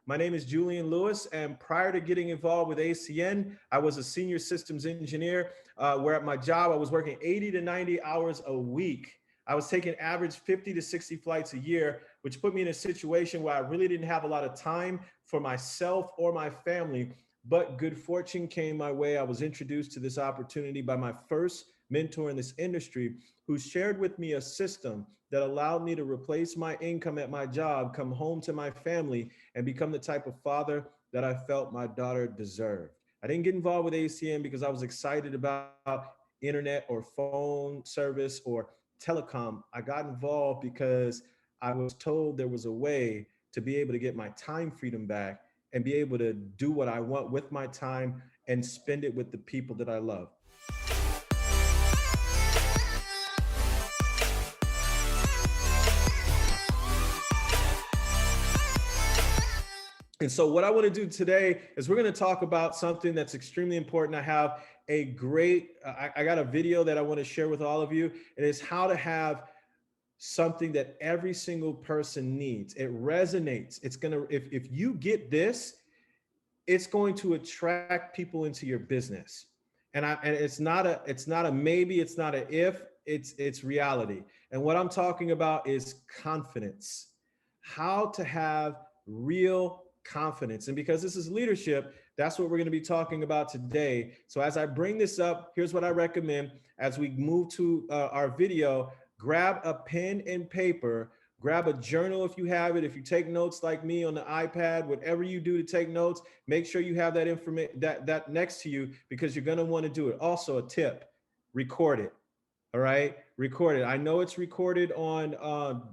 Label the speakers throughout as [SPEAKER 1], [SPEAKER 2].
[SPEAKER 1] My name is Julian Lewis, and prior to getting involved with ACN, I was a senior systems engineer, where at my job, I was working 80 to 90 hours a week. I was taking average 50 to 60 flights a year, which put me in a situation where I really didn't have a lot of time for myself or my family. But good fortune came my way. I was introduced to this opportunity by my first mentor in this industry, who shared with me a system that allowed me to replace my income at my job, come home to my family, and become the type of father that I felt my daughter deserved. I didn't get involved with ACN because I was excited about internet or phone service or telecom. I got involved because I was told there was a way to be able to get my time freedom back and be able to do what I want with my time and spend it with the people that I love. And so, what I want to do today is we're going to talk about something that's extremely important. I have a great, I got a video that I want to share with all of you. It is how to have something that every single person needs. It resonates. It's going to, if you get this, it's going to attract people into your business. And it's not a maybe, it's not a if, it's reality. And what I'm talking about is confidence. How to have real confidence. And because this is leadership, that's what we're going to be talking about today. So as I bring this up, here's what I recommend as we move to our video. Grab a pen and paper, grab a journal if you have it. If you take notes like me on the iPad, whatever you do to take notes, make sure you have that information that next to you, because you're going to want to do it. Also, a tip: record it. All right, record it. I know it's recorded on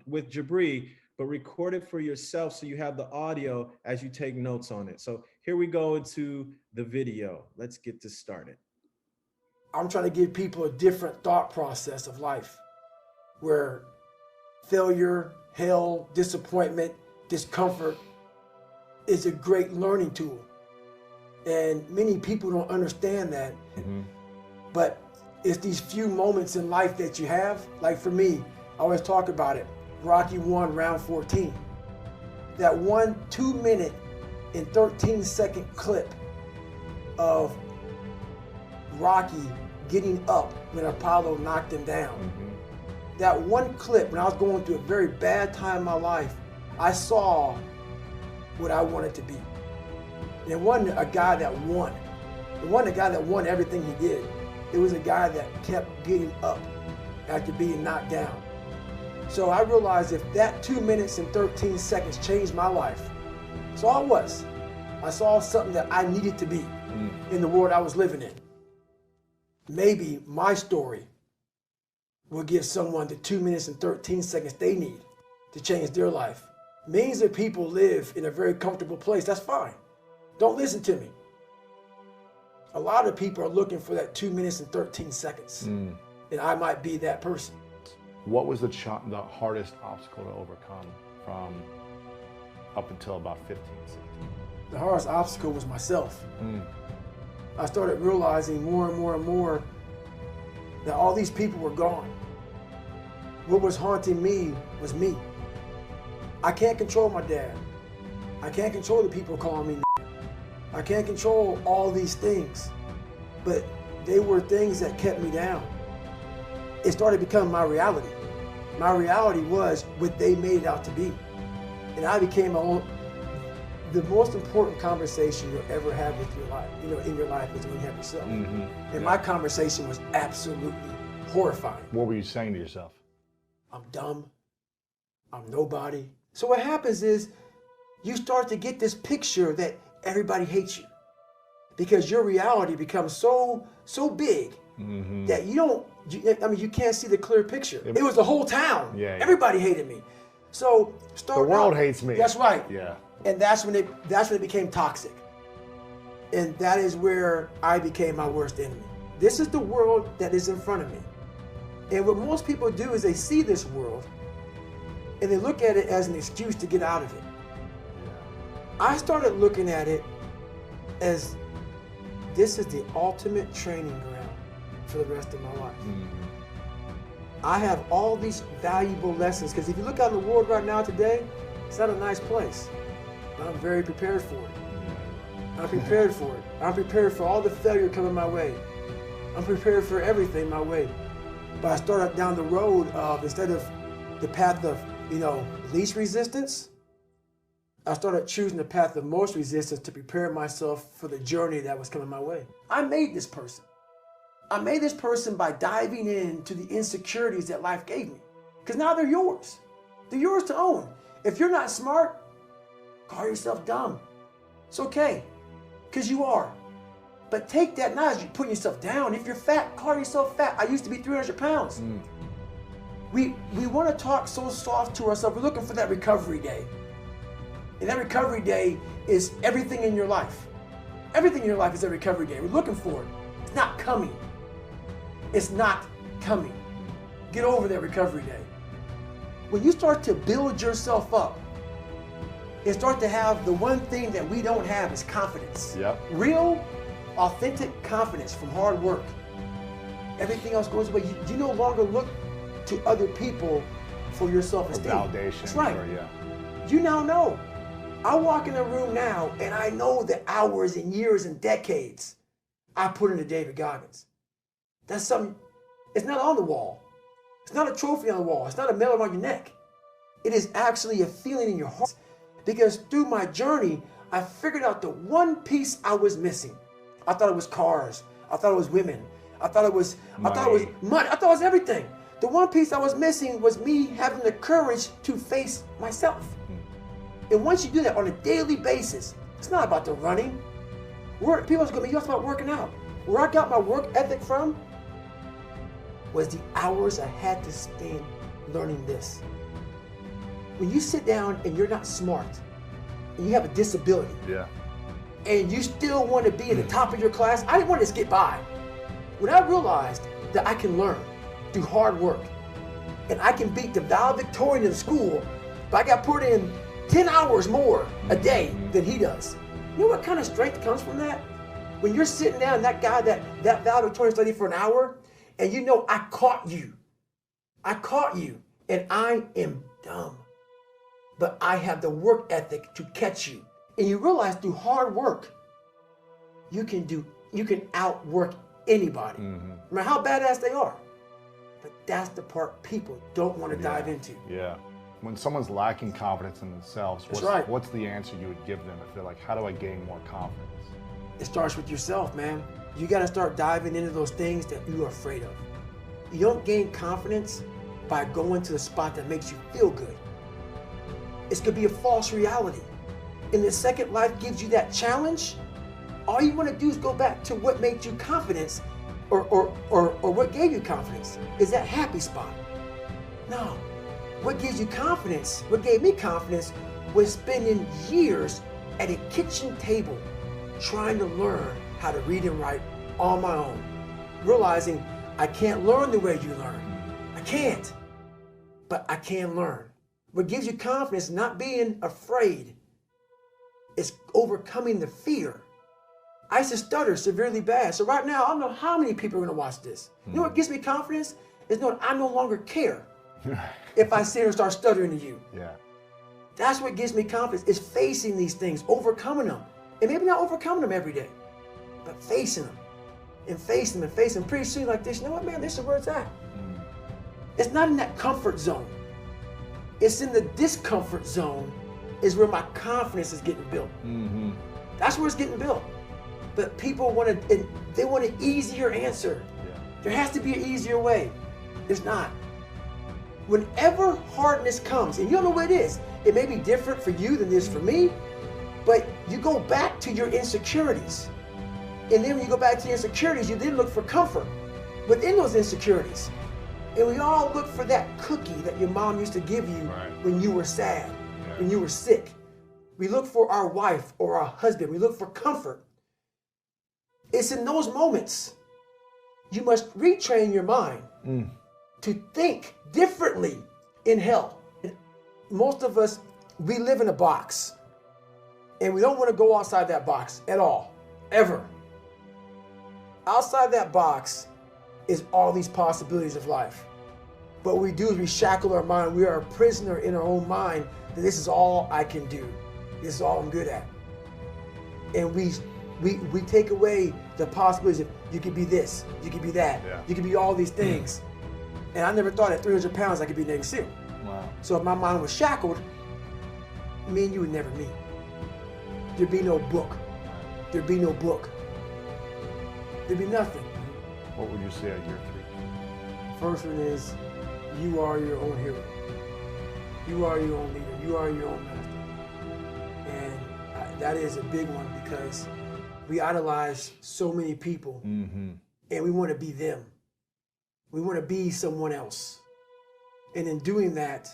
[SPEAKER 1] with Jabri, but record it for yourself so you have the audio as you take notes on it. So here we go into the video. Let's get this started.
[SPEAKER 2] I'm trying to give people a different thought process of life, where failure, hell, disappointment, discomfort is a great learning tool. And many people don't understand that. But it's these few moments in life that you have. Like for me, I always talk about it. Rocky 1, round 14. That 2 minute and 13-second clip of Rocky getting up when Apollo knocked him down. That one clip, when I was going through a very bad time in my life, I saw what I wanted to be. And it wasn't a guy that won. It wasn't a guy that won everything he did. It was a guy that kept getting up after being knocked down. So I realized if that 2 minutes and 13 seconds changed my life, that's all it was. I saw something that I needed to be in the world I was living in. Maybe my story will give someone the 2 minutes and 13 seconds they need to change their life. Millions of people live in a very comfortable place. That's fine. Don't listen to me. A lot of people are looking for that 2 minutes and 13 seconds. And I might be that person.
[SPEAKER 3] What was the hardest obstacle to overcome from up until about 15, 16?
[SPEAKER 2] The hardest obstacle was myself. I started realizing more and more and more that all these people were gone. What was haunting me was me. I can't control my dad. I can't control the people calling me. I can't control all these things, but they were things that kept me down. It started becoming my reality. My reality was what they made it out to be. And I became my own. The most important conversation you'll ever have with your life, in your life, is when you have yourself. And my conversation was absolutely horrifying.
[SPEAKER 3] What were you saying to yourself?
[SPEAKER 2] I'm dumb. I'm nobody. So what happens is you start to get this picture that everybody hates you, because your reality becomes so big that you can't see the clear picture. It was the whole town. Everybody hated me. So
[SPEAKER 3] the world hates me.
[SPEAKER 2] That's right.
[SPEAKER 3] Yeah.
[SPEAKER 2] And that's when it became toxic. And that is where I became my worst enemy. This is the world that is in front of me. And what most people do is they see this world and they look at it as an excuse to get out of it. I started looking at it as this is the ultimate training ground for the rest of my life. I have all these valuable lessons, because if you look out in the world right now today, it's not a nice place. I'm very prepared for it. I'm prepared for it. I'm prepared for all the failure coming my way. I'm prepared for everything my way. But I started down the road of, instead of the path of, least resistance, I started choosing the path of most resistance to prepare myself for the journey that was coming my way. I made this person. I made this person by diving into the insecurities that life gave me. Because now they're yours. They're yours to own. If you're not smart, call yourself dumb. It's okay, because you are. But take that now as you're putting yourself down. If you're fat, call yourself fat. I used to be 300 pounds. We want to talk so soft to ourselves. We're looking for that recovery day. And that recovery day is everything in your life. Everything in your life is a recovery day. We're looking for it. It's not coming. It's not coming. Get over that recovery day. When you start to build yourself up and start to have the one thing that we don't have is confidence.
[SPEAKER 3] Yep.
[SPEAKER 2] Real, authentic confidence from hard work. Everything else goes away. You no longer look to other people for your self-esteem.
[SPEAKER 3] Validation.
[SPEAKER 2] That's right.
[SPEAKER 3] Yeah.
[SPEAKER 2] You now know. I walk in a room now and I know the hours and years and decades I put into David Goggins. That's something, it's not on the wall. It's not a trophy on the wall. It's not a medal on your neck. It is actually a feeling in your heart. Because through my journey, I figured out the one piece I was missing. I thought it was cars. I thought it was women. I thought it was money. I thought it was everything. The one piece I was missing was me having the courage to face myself. And once you do that on a daily basis, it's not about the running. People's going to be about working out. Where I got my work ethic from was the hours I had to spend learning this. When you sit down and you're not smart, and you have a disability, and you still want to be at the top of your class, I didn't want to just get by. When I realized that I can learn through hard work, and I can beat the valedictorian in the school, but I got put in 10 hours more a day than he does. You know what kind of strength comes from that? When you're sitting down, that guy that valedictorian studied for an hour, and you know I caught you, and I am dumb. But I have the work ethic to catch you. And you realize through hard work, you can outwork anybody, no matter how badass they are. But that's the part people don't want to dive into.
[SPEAKER 3] Yeah. When someone's lacking confidence in themselves, what's the answer you would give them if they're like, how do I gain more confidence?
[SPEAKER 2] It starts with yourself, man. You got to start diving into those things that you are afraid of. You don't gain confidence by going to the spot that makes you feel good. It's going to be a false reality. And the second life gives you that challenge, all you want to do is go back to what made you confidence or what gave you confidence. Is that happy spot? No. What gives you confidence, what gave me confidence, was spending years at a kitchen table trying to learn how to read and write on my own. Realizing I can't learn the way you learn. I can't. But I can learn. What gives you confidence, not being afraid, is overcoming the fear. I used to stutter severely bad. So right now, I don't know how many people are going to watch this. You know what gives me confidence? Is knowing I no longer care if I sit here and start stuttering to you.
[SPEAKER 3] Yeah.
[SPEAKER 2] That's what gives me confidence, is facing these things, overcoming them. And maybe not overcoming them every day, but facing them and facing them and facing them. Pretty soon like this, you know what, man, this is where it's at. It's not in that comfort zone. It's in the discomfort zone is where my confidence is getting built. That's where it's getting built. But people want an easier answer. There has to be an easier way. There's not. Whenever hardness comes, and you don't know what it is, it may be different for you than it is for me, but you go back to your insecurities. And then when you go back to your insecurities, you then look for comfort within those insecurities. And we all look for that cookie that your mom used to give you when you were sad, when you were sick. We look for our wife or our husband. We look for comfort. It's in those moments you must retrain your mind to think differently in hell. Most of us, we live in a box, and we don't want to go outside that box at all, ever. Outside that box is all these possibilities of life. But what we do is we shackle our mind. We are a prisoner in our own mind that this is all I can do. This is all I'm good at. And we take away the possibilities of you could be this, you could be that, you could be all these things. And I never thought at 300 pounds I could be Navy SEAL.
[SPEAKER 3] Wow.
[SPEAKER 2] So if my mind was shackled, me and you would never meet. There'd be no book. There'd be no book. There'd be nothing.
[SPEAKER 3] What would you say at year 3?
[SPEAKER 2] First one is, you are your own hero. You are your own leader. You are your own master. And that is a big one because we idolize so many people and we want to be them. We want to be someone else. And in doing that,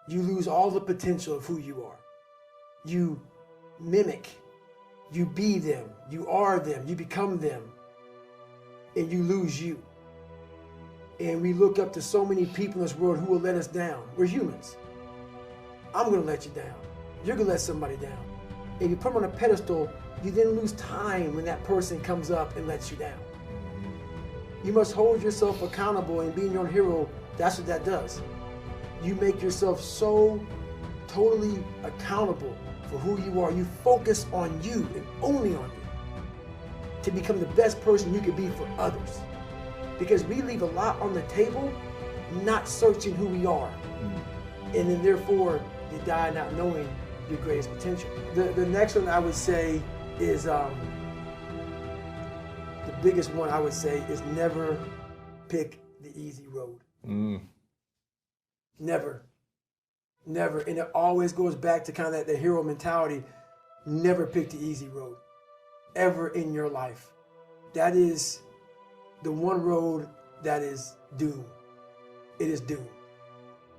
[SPEAKER 2] you lose all the potential of who you are. You mimic, you be them, you are them, you become them, and you lose you. And we look up to so many people in this world who will let us down. We're humans. I'm gonna let you down. You're gonna let somebody down. And you put them on a pedestal, you then lose time when that person comes up and lets you down. You must hold yourself accountable, and being your own hero, that's what that does. You make yourself so totally accountable for who you are. You focus on you and only on you to become the best person you could be for others. Because we leave a lot on the table, not searching who we are. And then therefore, you die not knowing your greatest potential. The next one I would say is, the biggest one I would say is never pick the easy road. Never. Never. And it always goes back to kind of that hero mentality. Never pick the easy road. Ever in your life. That is the one road that is doomed. It is doomed.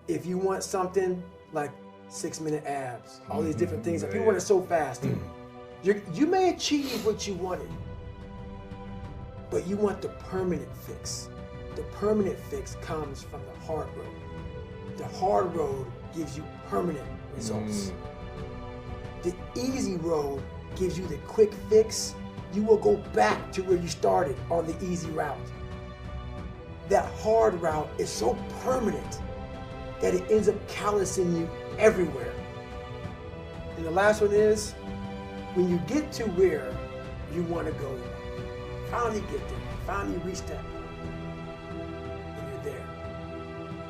[SPEAKER 2] If you want something like 6-minute abs, all these different things, if you want it so fast, you may achieve what you wanted, but you want the permanent fix. The permanent fix comes from the hard road. The hard road gives you permanent results. The easy road gives you the quick fix. You will go back to where you started on the easy route. That hard route is so permanent that it ends up callousing you everywhere. And the last one is, when you get to where you want to go, finally get there, finally reach that point, and you're there,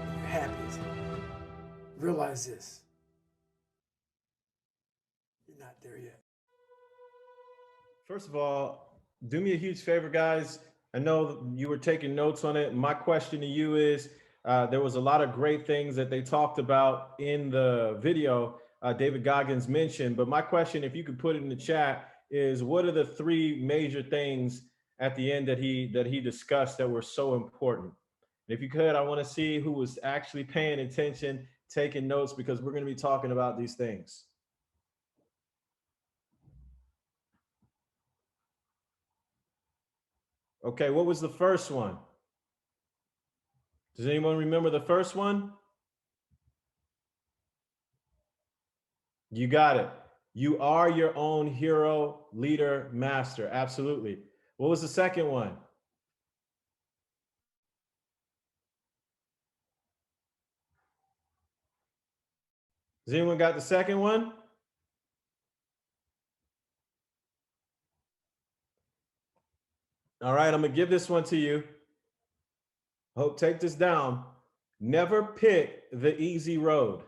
[SPEAKER 2] and you're happy as hell. Realize this, you're not there yet.
[SPEAKER 1] First of all, do me a huge favor, guys. I know you were taking notes on it. My question to you is, there was a lot of great things that they talked about in the video David Goggins mentioned, but my question, if you could put it in the chat, is what are the 3 major things at the end that he discussed that were so important? And if you could, I want to see who was actually paying attention, taking notes, because we're going to be talking about these things. Okay, what was the first one? Does anyone remember the first one? You got it. You are your own hero, leader, master. Absolutely. What was the second one? Has anyone got the second one? All right, I'm going to give this one to you. Hope, take this down. Never pick the easy road.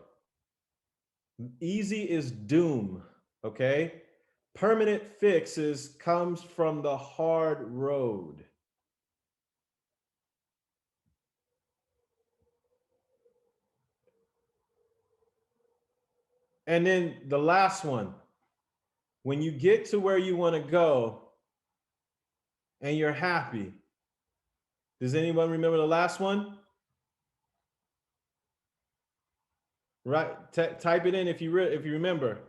[SPEAKER 1] Easy is doom, okay? Permanent fixes comes from the hard road. And then the last one, when you get to where you want to go and you're happy. Does anyone remember the last one? Right, type it in if you remember.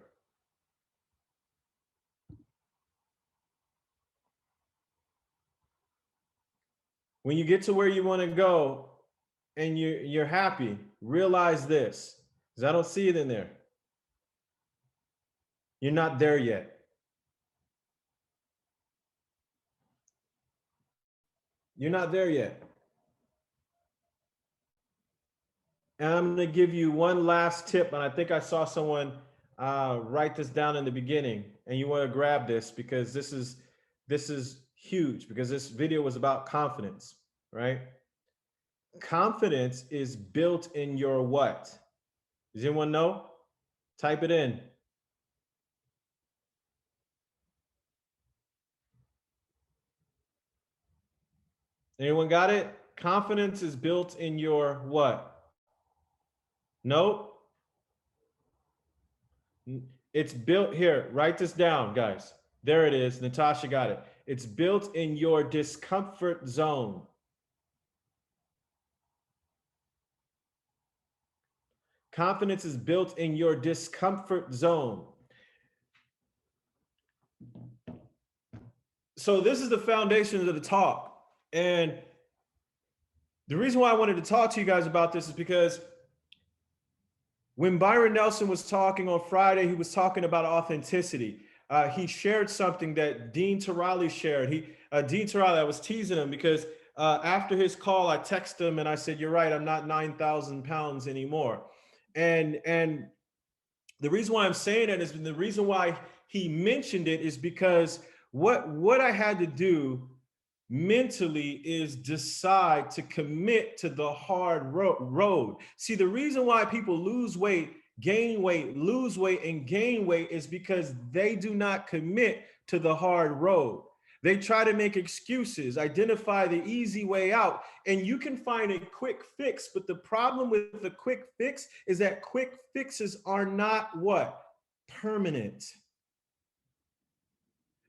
[SPEAKER 1] When you get to where you want to go and you're happy, realize this, because I don't see it in there. You're not there yet. You're not there yet. And I'm going to give you one last tip, and I think I saw someone write this down in the beginning, and you want to grab this because this is huge, because this video was about confidence, right? Confidence is built in your what? Does anyone know? Type it in. Anyone got it? Confidence is built in your what? Nope. It's built here. Write this down, guys. There it is. Natasha got it. It's built in your discomfort zone. Confidence is built in your discomfort zone. So this is the foundation of the talk. And the reason why I wanted to talk to you guys about this is because when Byron Nelson was talking on Friday, he was talking about authenticity. He shared something that Dean Turali shared. Dean Turali, I was teasing him because after his call, I texted him and I said, "You're right, I'm not 9,000 pounds anymore." And the reason why I'm saying that is the reason why he mentioned it is because what I had to do mentally is decide to commit to the hard road. See, the reason why people lose weight, gain weight, lose weight, and gain weight is because they do not commit to the hard road. They try to make excuses, identify the easy way out, and you can find a quick fix. But the problem with the quick fix is that quick fixes are not what? Permanent.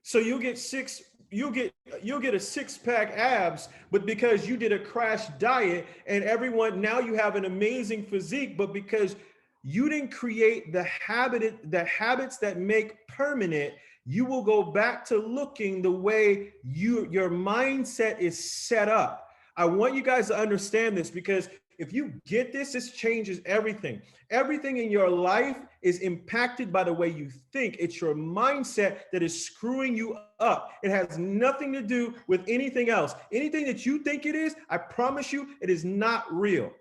[SPEAKER 1] So you'll get a six-pack abs, but because you did a crash diet and everyone, now you have an amazing physique, but because you didn't create the habits that make permanent, you will go back to looking the way your mindset is set up. I want you guys to understand this, because if you get this, this changes everything. Everything in your life is impacted by the way you think. It's your mindset that is screwing you up. It has nothing to do with anything else. Anything that you think it is, I promise you, it is not real.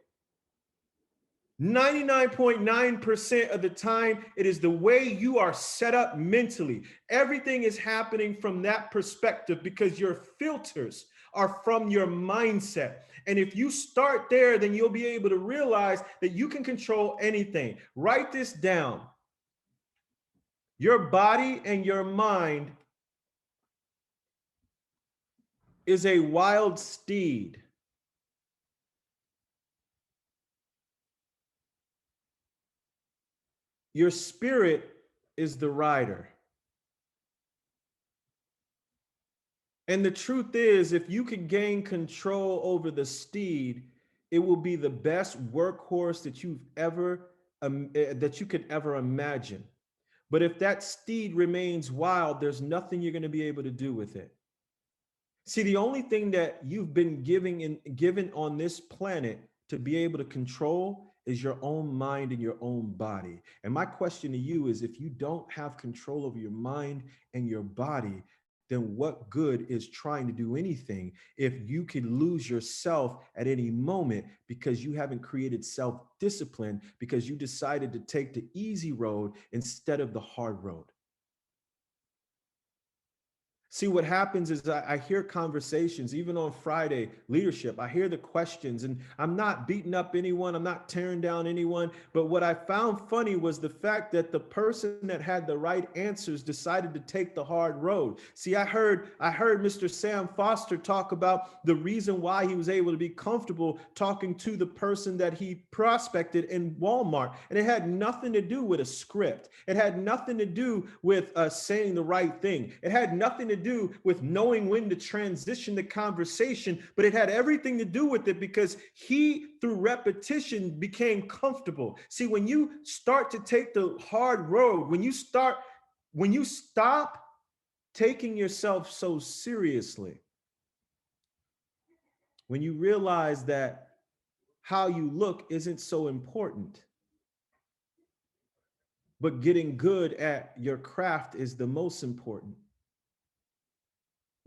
[SPEAKER 1] 99.9% of the time, it is the way you are set up mentally. Everything is happening from that perspective because your filters are from your mindset. And if you start there, then you'll be able to realize that you can control anything. Write this down. Your body and your mind is a wild steed. Your spirit is the rider. And the truth is, if you can gain control over the steed, it will be the best workhorse that you could ever imagine. But if that steed remains wild, there's nothing you're going to be able to do with it. See, the only thing that you've been given on this planet to be able to control is your own mind and your own body. And my question to you is, if you don't have control over your mind and your body, then what good is trying to do anything if you can lose yourself at any moment because you haven't created self-discipline, because you decided to take the easy road instead of the hard road? See, what happens is I hear conversations, even on Friday leadership, I hear the questions, and I'm not beating up anyone, I'm not tearing down anyone. But what I found funny was the fact that the person that had the right answers decided to take the hard road. See, I heard Mr. Sam Foster talk about the reason why he was able to be comfortable talking to the person that he prospected in Walmart. And it had nothing to do with a script. It had nothing to do with saying the right thing. It had nothing to do with knowing when to transition the conversation, but it had everything to do with it because he, through repetition, became comfortable. See, when you start to take the hard road, when you stop taking yourself so seriously, when you realize that how you look isn't so important, but getting good at your craft is the most important,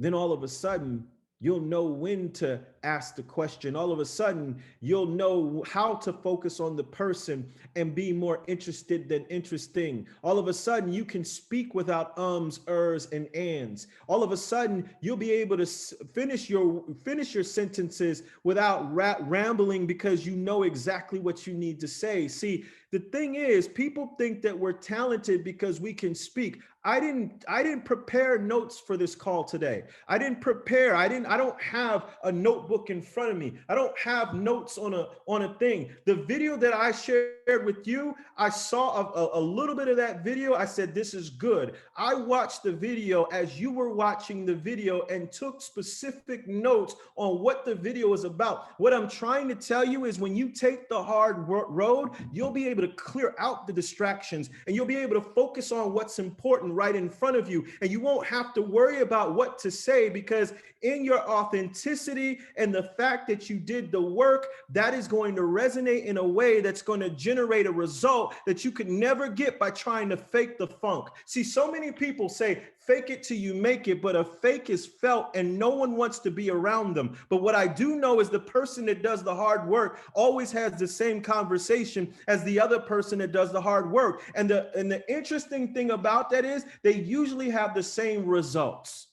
[SPEAKER 1] then all of a sudden You'll know when to ask the question. All of a sudden, you'll know how to focus on the person and be more interested than interesting. All of a sudden, you can speak without ums, ers, and ands. All of a sudden, you'll be able to finish your sentences without rambling because you know exactly what you need to say. See, the thing is, people think that we're talented because we can speak. I didn't prepare notes for this call today. I don't have a notebook in front of me. I don't have notes on a thing. The video that I shared with you, I saw a little bit of that video. I said, this is good. I watched the video as you were watching the video and took specific notes on what the video is about. What I'm trying to tell you is when you take the hard road, you'll be able to clear out the distractions and you'll be able to focus on what's important right in front of you. And you won't have to worry about what to say because in your authenticity and the fact that you did the work, that is going to resonate in a way that's going to generate a result that you could never get by trying to fake the funk. See, so many people say, fake it till you make it, but a fake is felt and no one wants to be around them. But what I do know is the person that does the hard work always has the same conversation as the other person that does the hard work. And the interesting thing about that is they usually have the same results.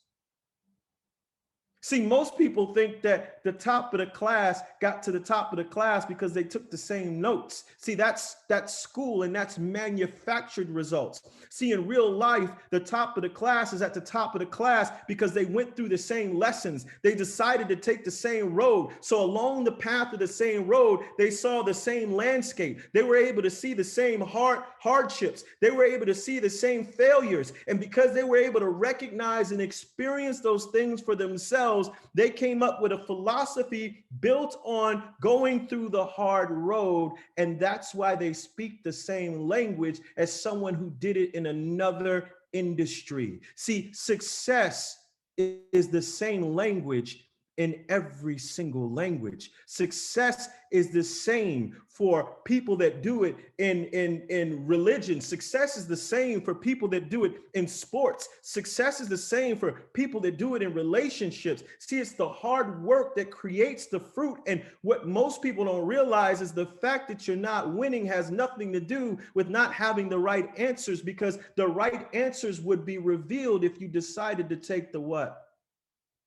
[SPEAKER 1] See, most people think that the top of the class got to the top of the class because they took the same notes. See, that's school and that's manufactured results. See, in real life, the top of the class is at the top of the class because they went through the same lessons. They decided to take the same road. So along the path of the same road, they saw the same landscape. They were able to see the same hardships. They were able to see the same failures. And because they were able to recognize and experience those things for themselves, they came up with a philosophy built on going through the hard road. And that's why they speak the same language as someone who did it in another industry. See, success is the same language in every single language. Success is the same for people that do it in religion. Success is the same for people that do it in sports. Success is the same for people that do it in relationships. See, it's the hard work that creates the fruit. And what most people don't realize is the fact that you're not winning has nothing to do with not having the right answers, because the right answers would be revealed if you decided to take the what?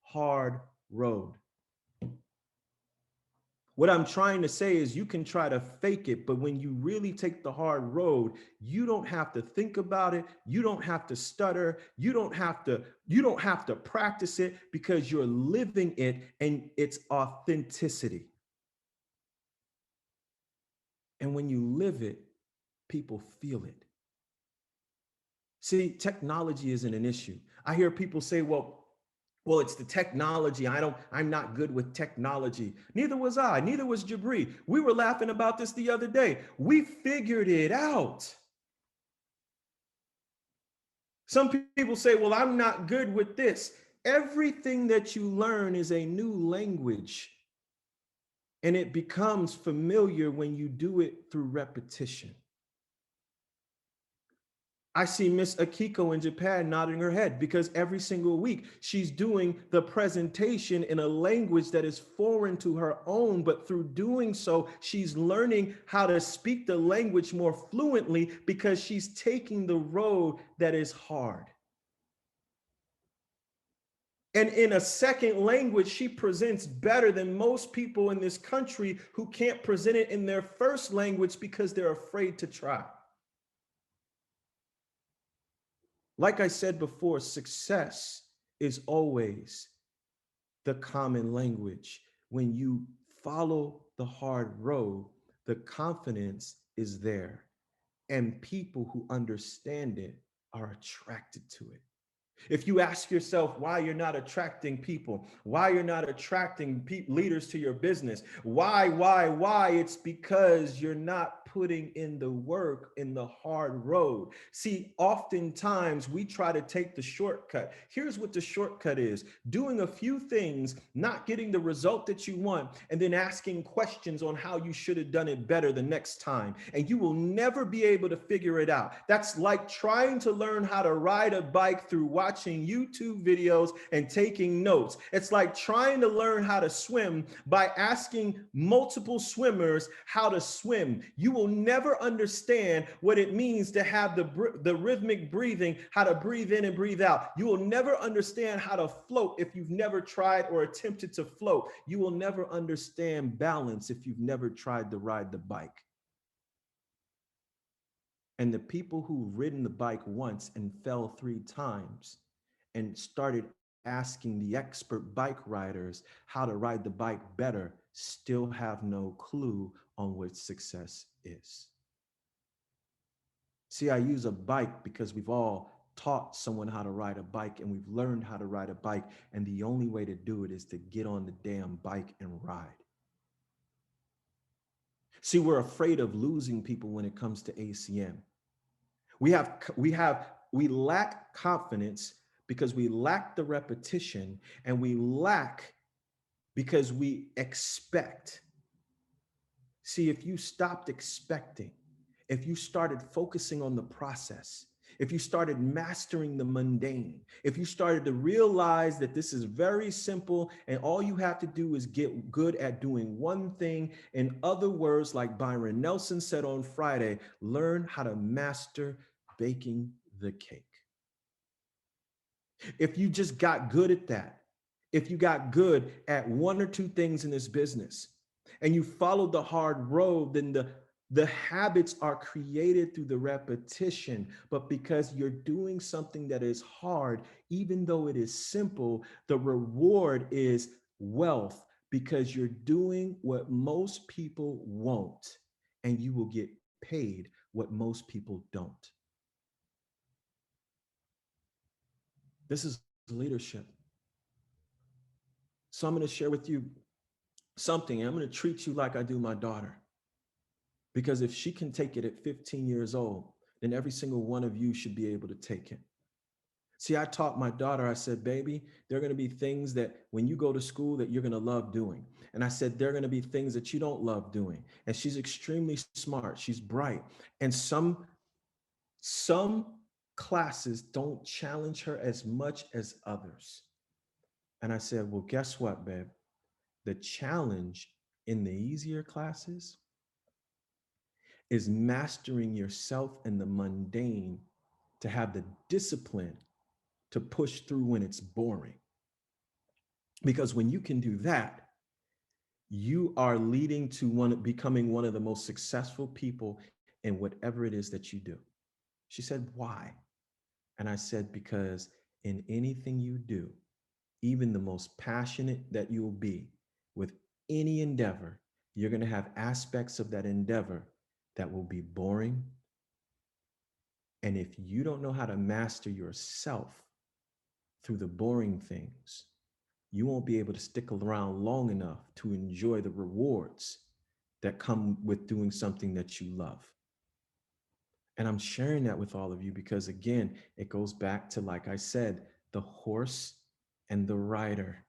[SPEAKER 1] Hard road. What I'm trying to say is you can try to fake it, but when you really take the hard road, you don't have to think about it. You don't have to stutter. You don't have to practice it because you're living it and it's authenticity. And when you live it, people feel it. See, technology isn't an issue. I hear people say, well, it's the technology. I'm not good with technology. Neither was I. Neither was Jabri. We were laughing about this the other day. We figured it out. Some people say, well, I'm not good with this. Everything that you learn is a new language, and it becomes familiar when you do it through repetition. I see Miss Akiko in Japan nodding her head because every single week she's doing the presentation in a language that is foreign to her own, but through doing so, she's learning how to speak the language more fluently because she's taking the road that is hard. And in a second language, she presents better than most people in this country who can't present it in their first language because they're afraid to try. Like I said before, success is always the common language. When you follow the hard road, the confidence is there, and people who understand it are attracted to it. If you ask yourself why you're not attracting people, why you're not attracting leaders to your business, why, it's because you're not putting in the work in the hard road. See, oftentimes we try to take the shortcut. Here's what the shortcut is: doing a few things, not getting the result that you want, and then asking questions on how you should have done it better the next time. And you will never be able to figure it out. That's like trying to learn how to ride a bike through watching YouTube videos and taking notes. It's like trying to learn how to swim by asking multiple swimmers how to swim. You will never understand what it means to have the rhythmic breathing, how to breathe in and breathe out. You will never understand how to float if you've never tried or attempted to float. You will never understand balance if you've never tried to ride the bike. And the people who've ridden the bike once and fell 3 times and started asking the expert bike riders how to ride the bike better still have no clue on what success is. See, I use a bike because we've all taught someone how to ride a bike and we've learned how to ride a bike. And the only way to do it is to get on the damn bike and ride. See, we're afraid of losing people when it comes to ACM. We lack confidence because we lack the repetition, and we lack because we expect. See, if you stopped expecting, if you started focusing on the process, if you started mastering the mundane, if you started to realize that this is very simple and all you have to do is get good at doing one thing, in other words, like Byron Nelson said on Friday, learn how to master baking the cake. If you just got good at that, if you got good at 1 or 2 things in this business and you followed the hard road, then the habits are created through the repetition. But because you're doing something that is hard, even though it is simple, the reward is wealth because you're doing what most people won't, and you will get paid what most people don't. This is leadership. So I'm going to share with you something. I'm going to treat you like I do my daughter. Because if she can take it at 15 years old, then every single one of you should be able to take it. See, I taught my daughter, I said, baby, there are going to be things that when you go to school that you're going to love doing. And I said, there are going to be things that you don't love doing. And she's extremely smart. She's bright. And some classes don't challenge her as much as others. And I said, well, guess what, babe? The challenge in the easier classes is mastering yourself in the mundane to have the discipline to push through when it's boring. Because when you can do that, you are leading to becoming one of the most successful people in whatever it is that you do. She said, why? And I said, because in anything you do, even the most passionate that you'll be with any endeavor, you're going to have aspects of that endeavor that will be boring. And if you don't know how to master yourself through the boring things, you won't be able to stick around long enough to enjoy the rewards that come with doing something that you love. And I'm sharing that with all of you because, again, it goes back to, like I said, the horse and the rider.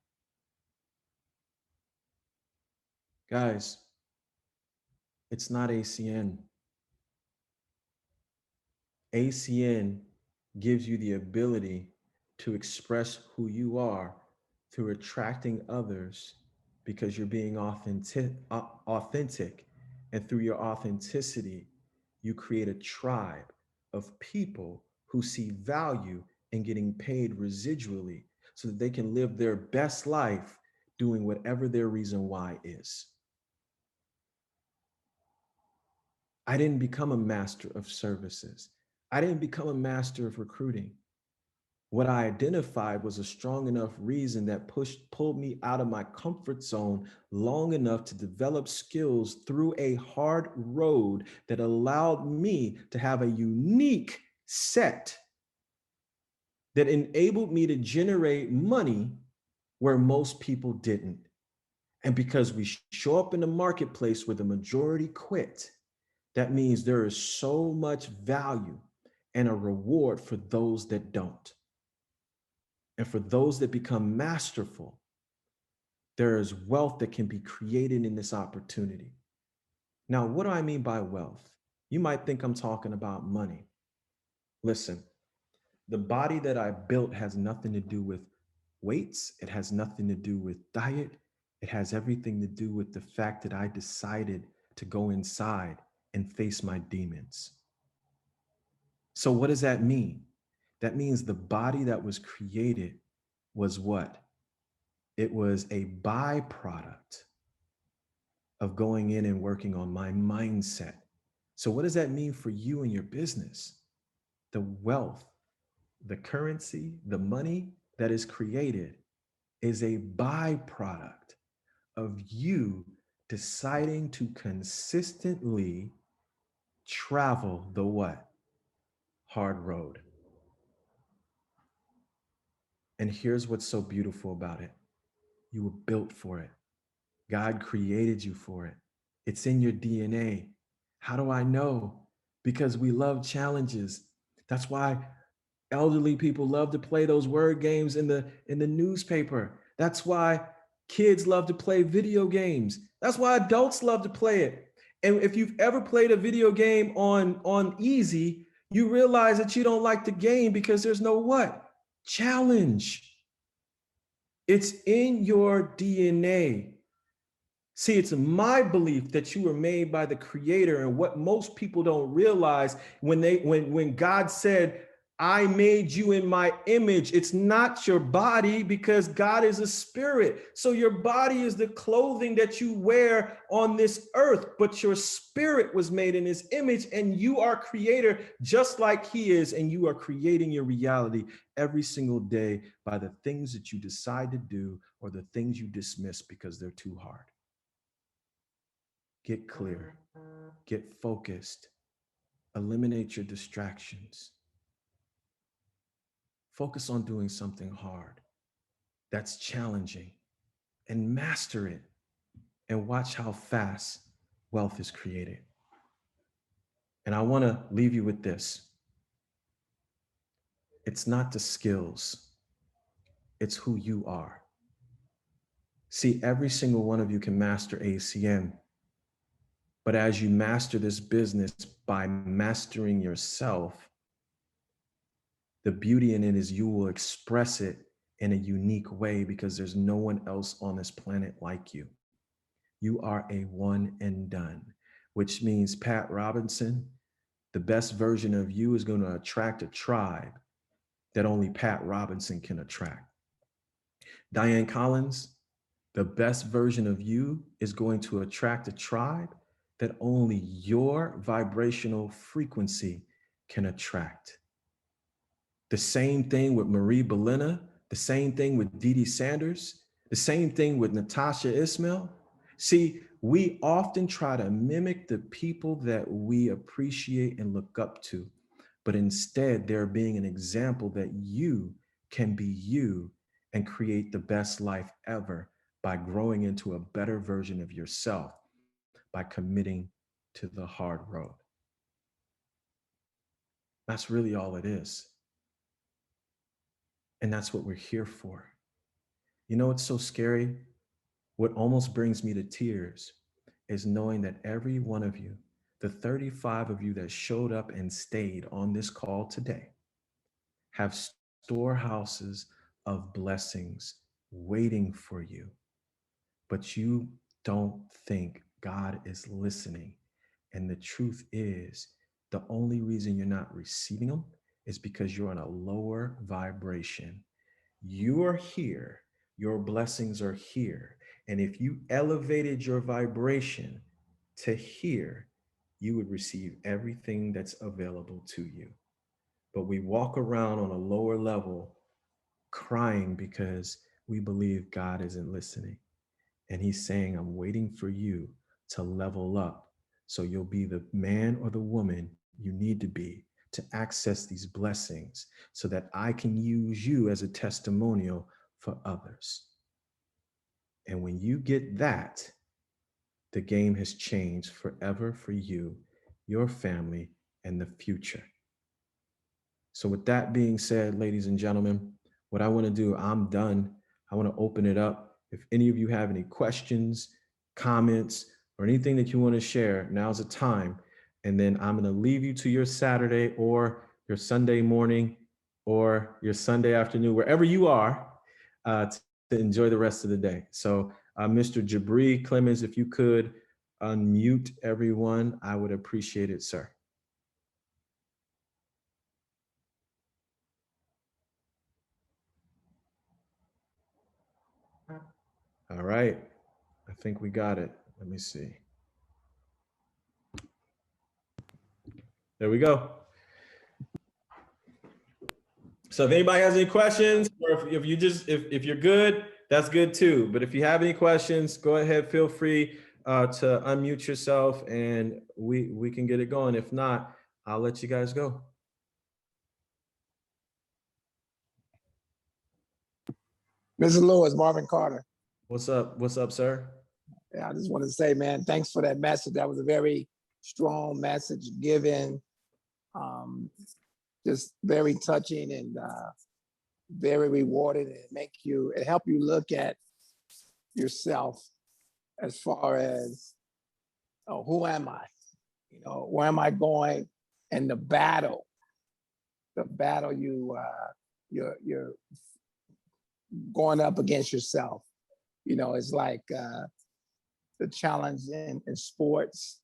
[SPEAKER 1] Guys, it's not ACN. ACN gives you the ability to express who you are through attracting others because you're being authentic. And through your authenticity, you create a tribe of people who see value in getting paid residually so that they can live their best life doing whatever their reason why is. I didn't become a master of services. I didn't become a master of recruiting. What I identified was a strong enough reason that pulled me out of my comfort zone long enough to develop skills through a hard road that allowed me to have a unique set that enabled me to generate money where most people didn't. And because we show up in the marketplace where the majority quit, that means there is so much value and a reward for those that don't. And for those that become masterful, there is wealth that can be created in this opportunity. Now, what do I mean by wealth? You might think I'm talking about money. Listen, The body that I built has nothing to do with weights. It has nothing to do with diet. It has everything to do with the fact that I decided to go inside and face my demons. So, what does that mean? That means the body that was created was what? It was a byproduct of going in and working on my mindset. So, what does that mean for you and your business? The wealth, the currency, the money that is created is a byproduct of you deciding to consistently travel the what? Hard road. And here's what's so beautiful about it. You were built for it. God created you for it. It's in your DNA. How do I know? Because we love challenges. That's why elderly people love to play those word games in the newspaper. That's why kids love to play video games. That's why adults love to play it. And if you've ever played a video game on easy, you realize that you don't like the game because there's no what? Challenge. It's in your DNA. See, it's my belief that you were made by the creator, and what most people don't realize when God said, I made you in my image, it's not your body, because God is a spirit. So your body is the clothing that you wear on this earth, but your spirit was made in his image, and you are creator just like he is, and you are creating your reality every single day by the things that you decide to do or the things you dismiss because they're too hard. Get clear, get focused, eliminate your distractions. Focus on doing something hard that's challenging and master it, and watch how fast wealth is created. And I want to leave you with this. It's not the skills, it's who you are. See, every single one of you can master ACM. But as you master this business by mastering yourself, the beauty in it is you will express it in a unique way because there's no one else on this planet like you. You are a one and done, which means, Pat Robinson, the best version of you is going to attract a tribe that only Pat Robinson can attract. Diane Collins, the best version of you is going to attract a tribe that only your vibrational frequency can attract. The same thing with Marie Belina, the same thing with Dee Dee Sanders, the same thing with Natasha Ismail. See, we often try to mimic the people that we appreciate and look up to, but instead they're being an example that you can be you and create the best life ever by growing into a better version of yourself by committing to the hard road. That's really all it is. And that's what we're here for. You know what's so scary? What almost brings me to tears is knowing that every one of you, the 35 of you that showed up and stayed on this call today, have storehouses of blessings waiting for you. But you don't think God is listening. And the truth is, the only reason you're not receiving them is because you're on a lower vibration. You are here, your blessings are here. And if you elevated your vibration to here, you would receive everything that's available to you. But we walk around on a lower level crying because we believe God isn't listening. And he's saying, I'm waiting for you to level up so you'll be the man or the woman you need to be to access these blessings so that I can use you as a testimonial for others. And when you get that, the game has changed forever for you, your family, and the future. So with that being said, ladies and gentlemen, what I want to do, I'm done. I want to open it up. If any of you have any questions, comments, or anything that you want to share, now's the time. And then I'm going to leave you to your Saturday or your Sunday morning. or your Sunday afternoon, wherever you are, to enjoy the rest of the day. So Mr. Jabri Clemens, if you could unmute everyone, I would appreciate it, sir. All right. I think we got it. Let me see. There we go. So if anybody has any questions, or if you just, if you're good, that's good too. But if you have any questions, go ahead, feel free to unmute yourself and we can get it going. If not, I'll let you guys go.
[SPEAKER 4] Mr. Lewis, Marvin Carter.
[SPEAKER 1] What's up? What's up, sir?
[SPEAKER 4] Yeah, I just want to say, man, thanks for that message. That was a very strong message given. Just very touching and very rewarding. It help you look at yourself as far as, oh, who am I? You know, where am I going? And the battle you're going up against yourself. You know, it's like the challenge in sports,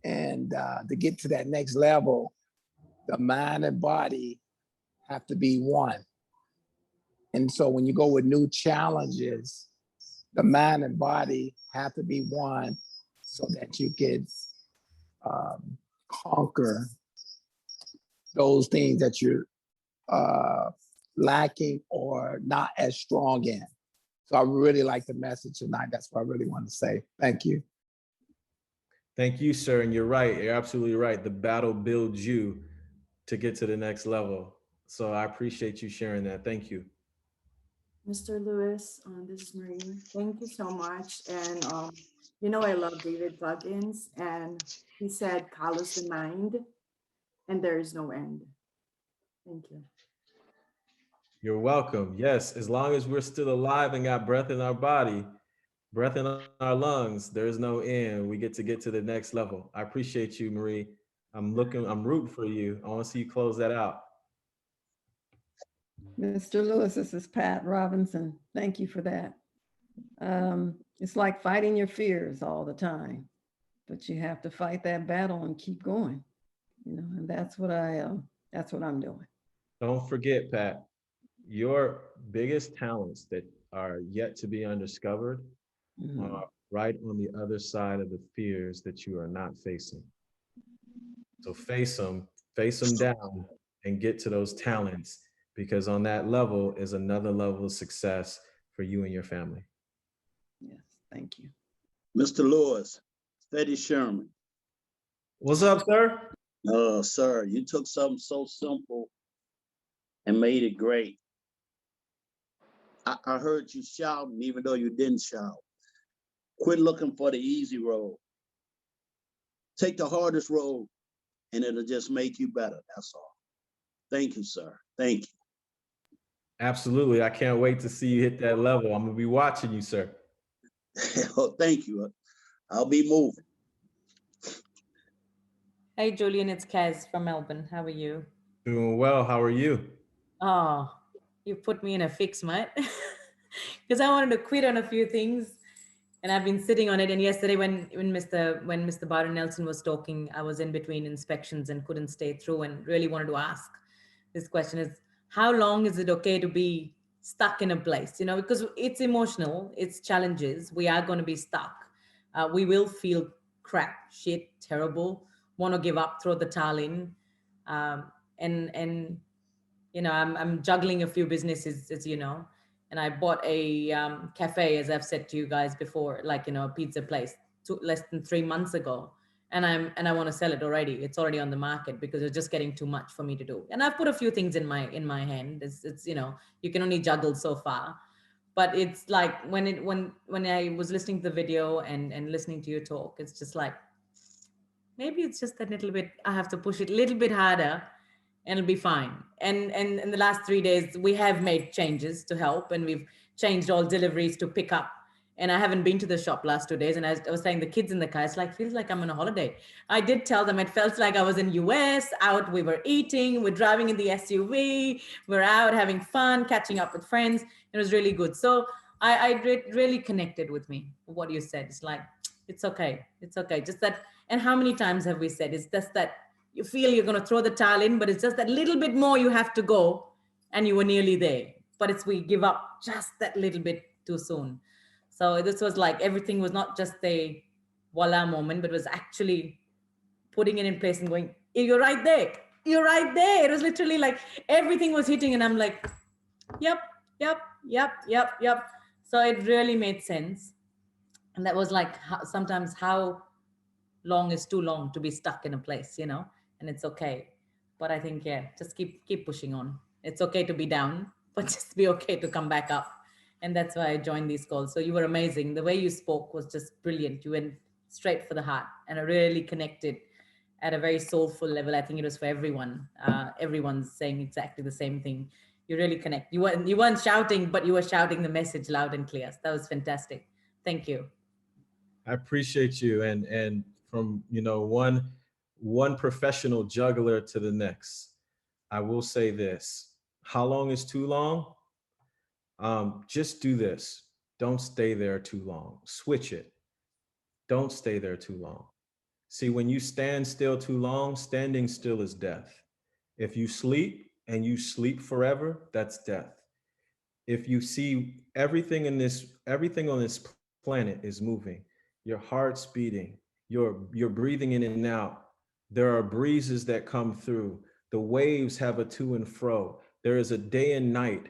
[SPEAKER 4] and to get to that next level, the mind and body have to be one. And so when you go with new challenges, the mind and body have to be one so that you can conquer those things that you're lacking or not as strong in. So I really like the message tonight. That's what I really want to say. Thank you.
[SPEAKER 1] Thank you, sir. And you're right. You're absolutely right. The battle builds you to get to the next level. So I appreciate you sharing that. Thank you.
[SPEAKER 5] Mr. Lewis, this is Marie. Thank you so much. And you know, I love David Goggins, and he said, "Callous the mind, and there is no end." Thank you.
[SPEAKER 1] You're welcome. Yes, as long as we're still alive and got breath in our body, breath in our lungs, there's no end. We get to the next level. I appreciate you, Marie. I'm rooting for you. I want to see you close that out.
[SPEAKER 6] Mr. Lewis, this is Pat Robinson. Thank you for that. It's like fighting your fears all the time, but you have to fight that battle and keep going. You know, and that's what I'm doing.
[SPEAKER 1] Don't forget, Pat, your biggest talents that are yet to be undiscovered are right on the other side of the fears that you are not facing. So face them down and get to those talents, because on that level is another level of success for you and your family.
[SPEAKER 6] Yes, thank you.
[SPEAKER 7] Mr. Lewis, Steady Sherman.
[SPEAKER 1] What's up, sir?
[SPEAKER 7] Sir, you took something so simple and made it great. I heard you shouting, even though you didn't shout. Quit looking for the easy road. Take the hardest road, and it'll just make you better. That's all. Thank you, sir. Thank you.
[SPEAKER 1] Absolutely. I can't wait to see you hit that level. I'm going to be watching you, sir.
[SPEAKER 7] Oh, thank you. I'll be moving.
[SPEAKER 8] Hey, Julian, it's Kaz from Melbourne. How are you?
[SPEAKER 1] Doing well. How are you?
[SPEAKER 8] Oh, you put me in a fix, mate. Because I wanted to quit on a few things, and I've been sitting on it. And yesterday, when Mr. Byron Nelson was talking, I was in between inspections and couldn't stay through, and really wanted to ask this question: is how long is it okay to be stuck in a place? You know, because it's emotional, it's challenges. We are going to be stuck. We will feel crap, shit, terrible, want to give up, throw the towel in, and you know, I'm juggling a few businesses, as you know, and I bought a cafe, as I've said to you guys before, like, you know, a pizza place less than 3 months ago, and I want to sell it already. It's already on the market because it's just getting too much for me to do. And I've put a few things in my hand. It's you know, you can only juggle so far. But it's like when I was listening to the video and listening to you talk, it's just like, maybe it's just a little bit, I have to push it a little bit harder and it'll be fine. And in the last 3 days, we have made changes to help, and we've changed all deliveries to pick up. And I haven't been to the shop last 2 days. And I was telling the kids in the car, it's like, feels like I'm on a holiday. I did tell them it felt like I was in US, out, we were eating, we're driving in the SUV, we're out having fun, catching up with friends. It was really good. So really connected with me, what you said. It's like, it's okay. It's okay. Just that. And how many times have we said, it's just that you feel you're going to throw the towel in, but it's just that little bit more you have to go and you were nearly there. But it's we give up just that little bit too soon. So this was like everything was not just a voila moment, but was actually putting it in place and going, you're right there. You're right there. It was literally like everything was hitting and I'm like, yep, yep, yep, yep, yep. So it really made sense. And that was like sometimes how long is too long to be stuck in a place, you know, and it's okay. But I think, yeah, just keep pushing on. It's okay to be down, but just be okay to come back up. And that's why I joined these calls. So you were amazing. The way you spoke was just brilliant. You went straight for the heart and I really connected at a very soulful level. I think it was for everyone. Everyone's saying exactly the same thing. You really connect. You weren't shouting, but you were shouting the message loud and clear. That was fantastic. Thank you.
[SPEAKER 1] I appreciate you. And from, you know, one professional juggler to the next, I will say this. How long is too long? Just do this. Don't stay there too long. Switch it. Don't stay there too long. See, when you stand still too long, standing still is death. If you sleep and you sleep forever, that's death. If you see everything on this planet is moving, your heart's beating, you're breathing in and out. There are breezes that come through. The waves have a to and fro. There is a day and night.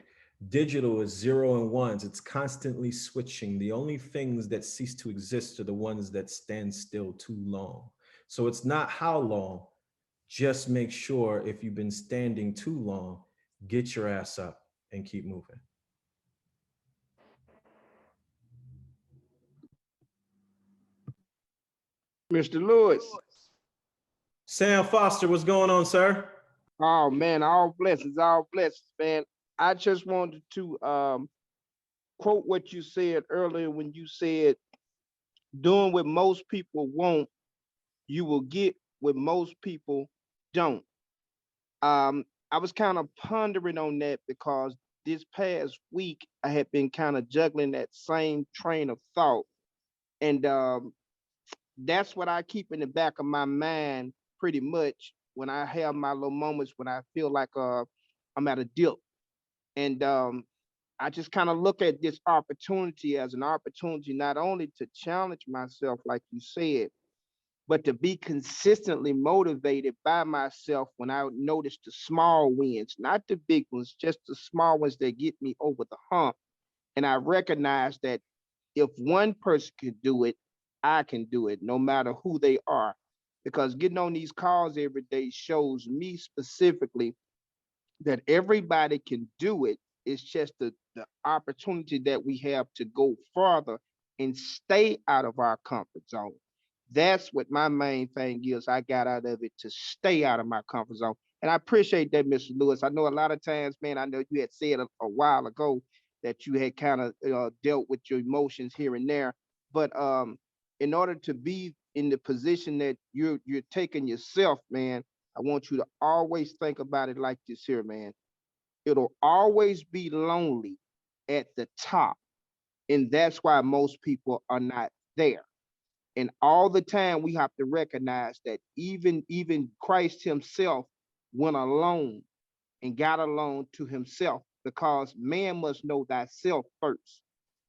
[SPEAKER 1] Digital is zero and ones. It's constantly switching. The only things that cease to exist are the ones that stand still too long. So it's not how long. Just make sure if you've been standing too long, get your ass up and keep moving.
[SPEAKER 9] Mr. Lewis.
[SPEAKER 1] Sam Foster, what's going on, sir?
[SPEAKER 9] Oh man, all blessings, man. I just wanted to quote what you said earlier when you said, doing what most people want, you will get what most people don't. I was kind of pondering on that because this past week I had been kind of juggling that same train of thought. And that's what I keep in the back of my mind pretty much when I have my little moments when I feel like I'm at a dip. And I just kind of look at this opportunity as an opportunity not only to challenge myself, like you said, but to be consistently motivated by myself when I notice the small wins, not the big ones, just the small ones that get me over the hump. And I recognize that if one person can do it, I can do it, no matter who they are. Because getting on these calls every day shows me specifically that everybody can do it. It's just the opportunity that we have to go farther and stay out of our comfort zone. That's what my main thing is. I got out of it to stay out of my comfort zone. And I appreciate that, Mr. Lewis. I know a lot of times, man, I know you had said a while ago that you had kind of dealt with your emotions here and there. But in order to be in the position that you're taking yourself, man, I want you to always think about it like this here, man. It'll always be lonely at the top. And that's why most people are not there. And all the time we have to recognize that even Christ himself went alone and got alone to himself because man must know thyself first.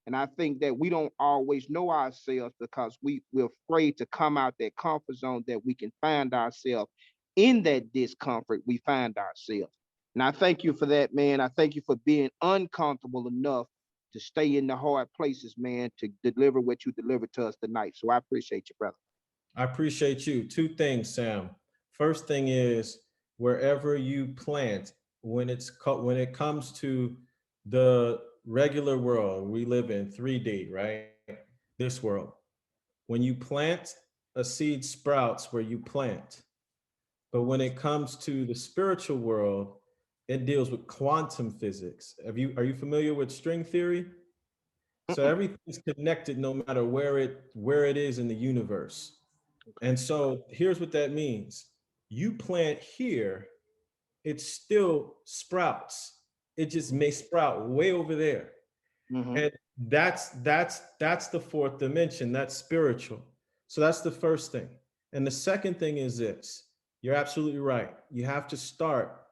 [SPEAKER 9] And I think that we don't always know ourselves because we're afraid to come out that comfort zone that we can find ourselves in that discomfort, we find ourselves. And I thank you for that, man. I thank you for being uncomfortable enough to stay in the hard places, man, to deliver what you delivered to us tonight. So I appreciate you, brother.
[SPEAKER 1] I appreciate you. Two things, Sam. First thing is wherever you plant, when it comes to the regular world we live in, 3D, right? This world. When you plant, a seed sprouts where you plant. But when it comes to the spiritual world, it deals with quantum physics. Are you familiar with string theory? So everything's connected no matter where it is in the universe. And so here's what that means. You plant here, it still sprouts. It just may sprout way over there.
[SPEAKER 9] Mhm.
[SPEAKER 1] And that's the fourth dimension. That's spiritual. So that's the first thing. And the second thing is this. You're absolutely right. You have to start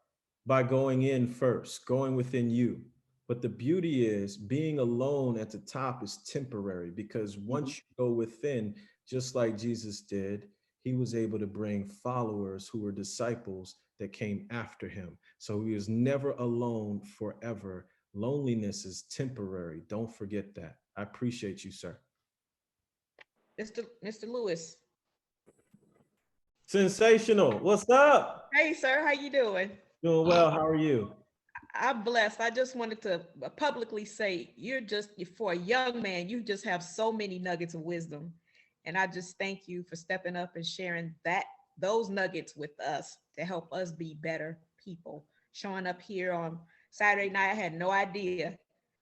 [SPEAKER 1] by going in first, going within you. But the beauty is being alone at the top is temporary, because once you go within, just like Jesus did, he was able to bring followers who were disciples that came after him. So he was never alone forever. Loneliness is temporary. Don't forget that. I appreciate you, sir.
[SPEAKER 10] Mr. Lewis.
[SPEAKER 1] Sensational. What's up?
[SPEAKER 10] Hey, sir, how you doing?
[SPEAKER 1] Doing well. How are you?
[SPEAKER 10] I'm blessed. I just wanted to publicly say for a young man, you just have so many nuggets of wisdom. And I just thank you for stepping up and sharing those nuggets with us to help us be better people. Showing up here on Saturday night, I had no idea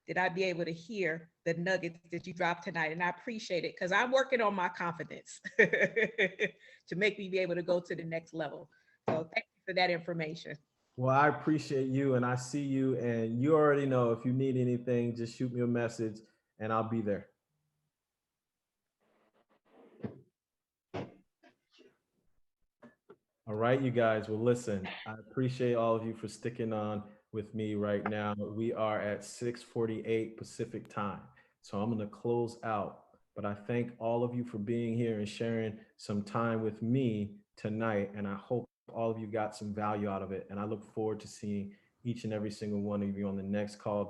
[SPEAKER 10] that I'd be able to hear the nuggets that you dropped tonight. And I appreciate it because I'm working on my confidence to make me be able to go to the next level. So thank you for that information.
[SPEAKER 1] Well, I appreciate you, and I see you, and you already know if you need anything, just shoot me a message and I'll be there. All right, you guys. Well, listen, I appreciate all of you for sticking on with me right now. We are at 6:48 Pacific time. So I'm going to close out. But I thank all of you for being here and sharing some time with me tonight. And I hope all of you got some value out of it. And I look forward to seeing each and every single one of you on the next call